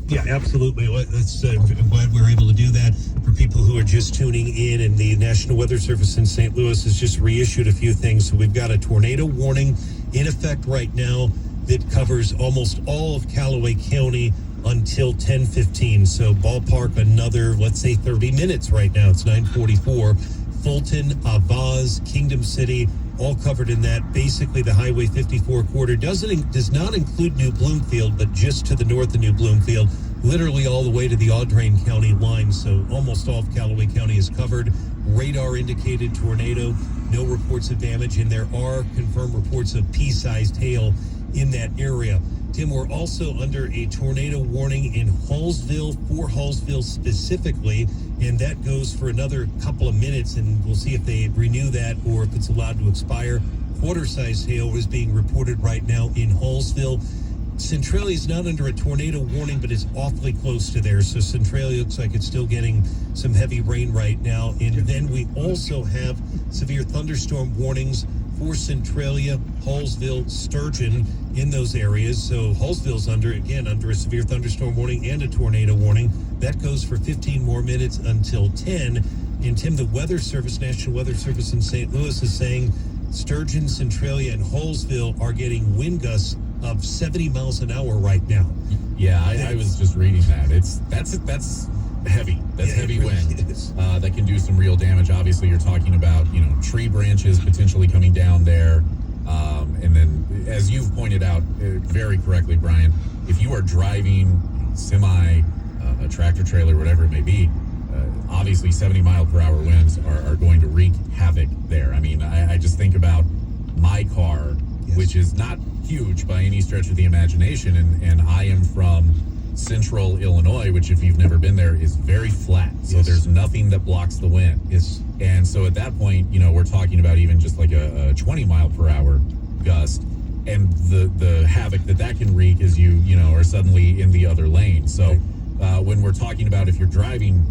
Yeah, absolutely. That's I'm glad we were able to do that. For people who are just tuning in, and the National Weather Service in St. Louis has just reissued a few things. So we've got a tornado warning in effect right now that covers almost all of Callaway County until 10:15. So ballpark another, let's say, 30 minutes right now. It's 9:44. Fulton, Avaz, Kingdom City, all covered in that. Basically, the Highway 54 corridor does not include New Bloomfield, but just to the north of New Bloomfield, literally all the way to the Audrain County line. So almost all of Callaway County is covered. Radar indicated tornado. No reports of damage, and there are confirmed reports of pea-sized hail in that area. Tim, we're also under a tornado warning in Hallsville, for Hallsville specifically, and that goes for another couple of minutes, and we'll see if they renew that or if it's allowed to expire. Quarter-sized hail is being reported right now in Hallsville. Centralia is not under a tornado warning, but is awfully close to there. So Centralia looks like it's still getting some heavy rain right now. And then we also have severe thunderstorm warnings for Centralia, Hallsville, Sturgeon in those areas. So Hallsville's under a severe thunderstorm warning and a tornado warning. That goes for 15 more minutes until 10. And Tim, the Weather Service, National Weather Service in St. Louis is saying Sturgeon, Centralia, and Hallsville are getting wind gusts of 70 miles an hour right now. Yeah, I was just reading that. That's heavy. That's heavy wind. That can do some real damage. Obviously, you're talking about, tree branches potentially coming down there. And then, as you've pointed out very correctly, Brian, if you are driving semi, a tractor trailer, whatever it may be, obviously 70-mile-per-hour winds are going to wreak havoc there. I mean, I just think about my car, which is not huge by any stretch of the imagination, and I am from central Illinois, which, if you've never been there, is very flat. So there's nothing that blocks the wind. Yes. And so at that point, we're talking about even just like a 20-mile-per-hour gust, and the havoc that can wreak as you are suddenly in the other lane. So when we're talking about if you're driving,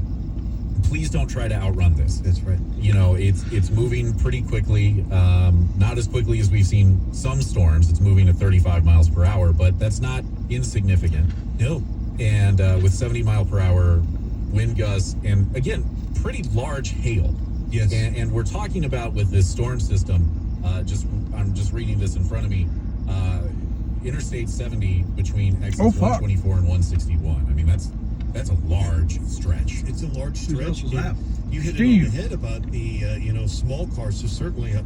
please don't try to outrun this. That's right. It's moving pretty quickly, not as quickly as we've seen some storms. It's moving at 35 miles per hour, but that's not insignificant. No. And with 70-mile-per-hour wind gusts, and again, pretty large hail. Yes. And we're talking about, with this storm system, I'm just reading this in front of me, Interstate 70 between exits 124 and 161. I mean, that's a large stretch. It's a large stretch. You hit Steve. it on the head about the small cars. So certainly a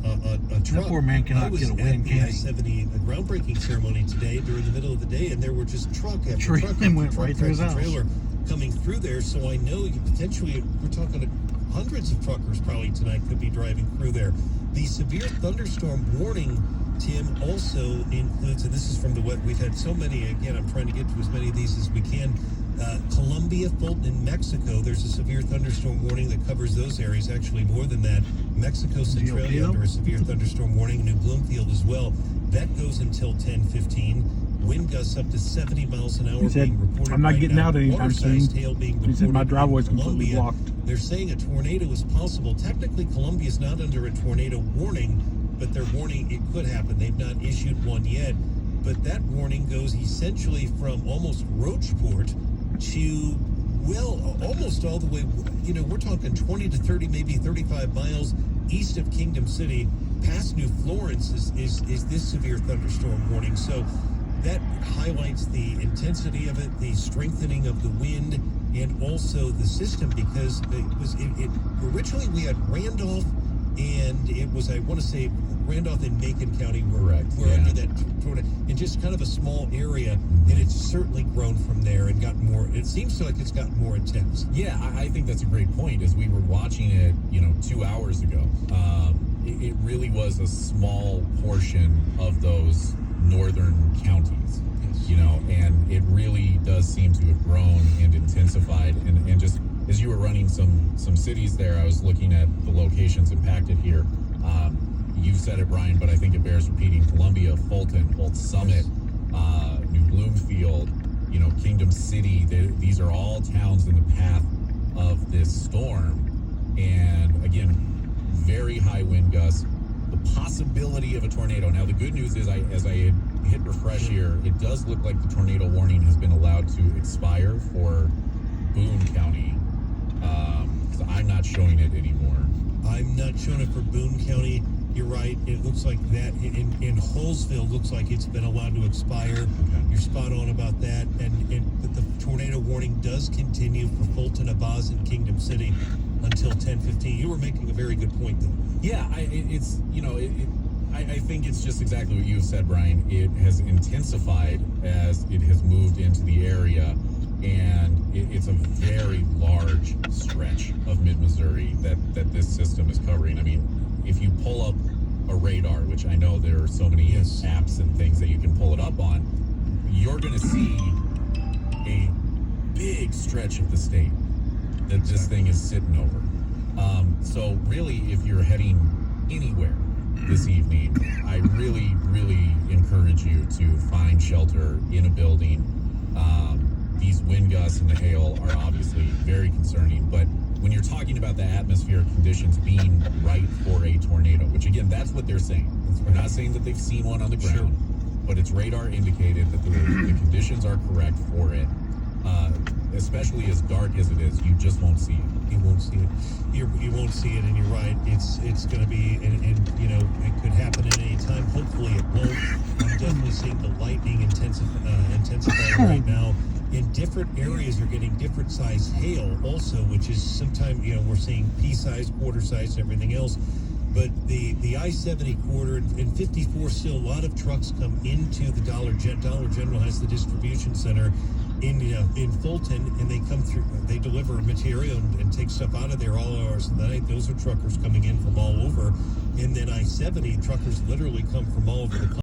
truck. That poor man cannot get a win, can he? I was at the I-70 groundbreaking ceremony today during the middle of the day, and there were just truck after Tree truck went after right truck, through his house. trailer coming through there. So I know we're talking to hundreds of truckers probably tonight could be driving through there. The severe thunderstorm warning, Tim, also includes, and this is from we've had so many, again, I'm trying to get to as many of these as we can. Colombia, Fulton, and Mexico, there's a severe thunderstorm warning that covers those areas. Actually, more than that. Mexico, Centralia under a severe thunderstorm warning. New Bloomfield as well. That goes until 10:15. Wind gusts up to 70 miles an hour He said, being reported. I'm not right getting now. out anytime soon. Water-sized hail being reported. He said, my driveway's in completely Colombia. blocked. They're saying a tornado is possible. Technically, Colombia is not under a tornado warning, but they're warning it could happen. They've not issued one yet. But that warning goes essentially from almost Rocheport to, almost all the way, we're talking 20 to 30, maybe 35 miles east of Kingdom City, past New Florence is this severe thunderstorm warning. So that highlights the intensity of it, the strengthening of the wind, and also the system, because originally we had Randolph, and it was, I want to say, Randolph and Macon County were under that tornado, in just kind of a small area, and it's certainly grown from there and gotten more. It seems like it's gotten more intense. Yeah, I think that's a great point. As we were watching it, 2 hours ago, it really was a small portion of those northern counties, and it really does seem to have grown and intensified. And just as you were running some cities there, I was looking at the locations impacted here. You said it, Brian, but I think it bears repeating. Columbia, Fulton, Old Summit, New Bloomfield, Kingdom City. These are all towns in the path of this storm. And again, very high wind gusts, the possibility of a tornado. Now, the good news is, as I had hit refresh here, it does look like the tornado warning has been allowed to expire for Boone County. So I'm not showing it anymore. I'm not showing it for Boone County. You're right. It looks like that in Holesville looks like it's been allowed to expire. Okay. You're spot on about that. But the tornado warning does continue for Fulton, Abaz, and Kingdom City until 10:15. You were making a very good point, though. Yeah, I think it's just exactly what you said, Brian. It has intensified as it has moved into the area, and it's a very large stretch of mid-Missouri that this system is covering. I mean, if you pull up a radar, which I know there are so many Yes. apps and things that you can pull it up on, you're going to see a big stretch of the state that this thing is sitting over. So really, if you're heading anywhere this evening, I really, really encourage you to find shelter in a building. These wind gusts and the hail are obviously very concerning, but when you're talking about the atmospheric conditions being right for a tornado, which again, that's what they're saying. They're not saying that they've seen one on the ground, but it's radar indicated that the conditions are correct for it. Especially as dark as it is, you just won't see it. You won't see it. You won't see it, and you're right. It's going to be, and it could happen at any time. Hopefully, it won't. I'm definitely seeing the lightning intensify right now. In different areas, you're getting different size hail, also, which is sometimes we're seeing pea-size, quarter-size, everything else. But the I-70 corridor and 54 still, a lot of trucks come into the Dollar General has the distribution center in Fulton, and they come through. They deliver material and take stuff out of there all hours of the night. Those are truckers coming in from all over. And then I-70 truckers literally come from all over the country.